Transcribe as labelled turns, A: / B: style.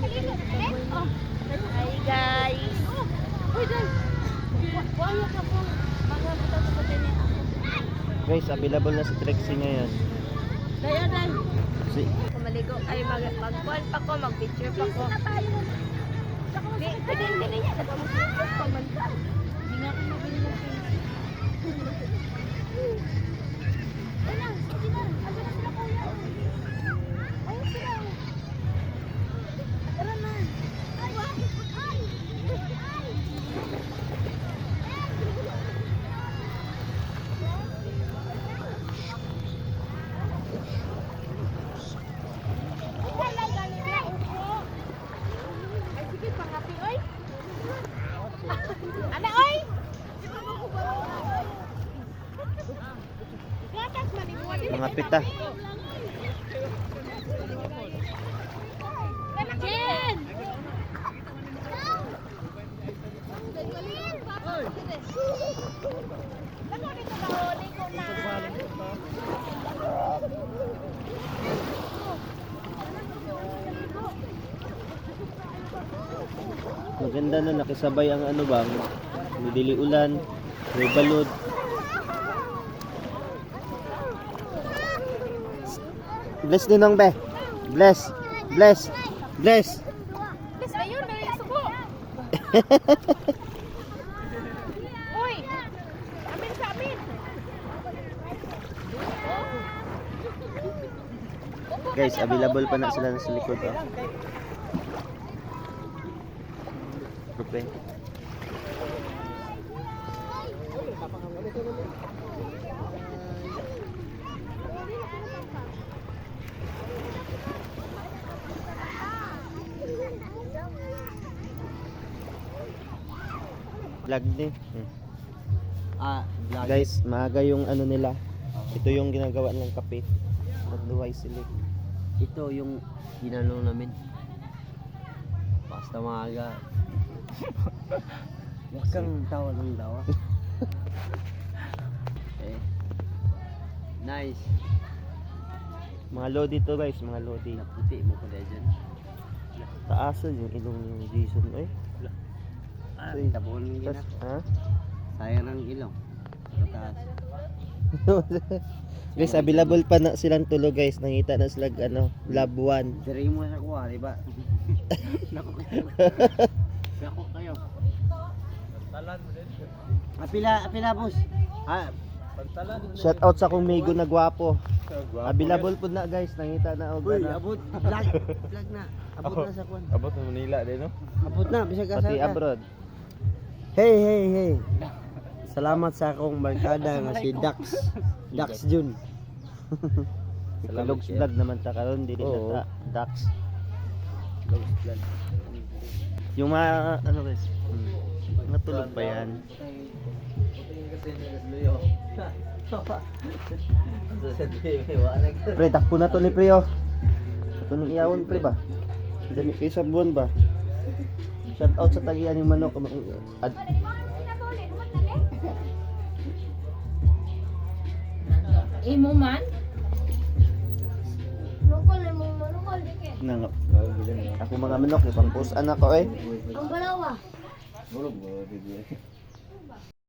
A: Hi guys.
B: Guys, available na si Trixie ngayon. Si
A: Maligo ay mag-pagpuan pa ko, mag-picture pa ko. Pwede niya na mag-picture pa man ka. Hindi nga ako mabili ng Ana oy.
B: mga pita.
A: Jen.
B: Maganda na nakisabay ang ano bang midili ulan, may balod. Bless din nang be. Bless. Bless. Bless.
A: Bis ayun, may suko. Uy. Amin sa amin.
B: Guys, available pa na sila sa likod. Oh. Okay. Vlog ni.
C: Vlog.
B: Guys, maaga yung ano nila. Ito yung ginagawa ng kape. Magduway sila.
C: Ito yung ginano namin. Basta maaga. Huwag kang tawa ng tawa. Eh. Nice.
B: Mga lodi to guys, mga lodi.
C: Naputi mo ko dyan.
B: Taasan yung ilong ni Jason. Ay,
C: Tabon yung gina.
B: ha?
C: Sayang ng ilong. Mataas.
B: Guys, available pa na silang tulo guys. Nangita na sila ano, Lab 1.
C: Diri mo sa kuha, di ba? Nako kayo. Nako kayo. Talan mo din. Apila boss.
B: Shout out sa kong Migo na gwapo. Available po na guys. Nangita na og
C: Uy,
B: ano.
C: abot. Vlog na. Abot na sa kuwan.
D: Abot sa Manila din, no?
C: Abot na, bisag ka
B: Pati
C: sa
B: abroad.
C: Hey. Salamat sa akong barkada nga si Dax Jun.
B: Logs vlog naman ta karon dili na ta Dax.
C: Logs vlog.
B: Yung mga ano guys. Natulog pa yan. Pre, takpo na to ni pre oh. Ito nang iyawon pre ba? Dami kay sabon ba? Shout out sa tagian ng manok.
A: Imo man?
B: Nang ako mga manok ipang post anak ko eh.
A: Ang balawa.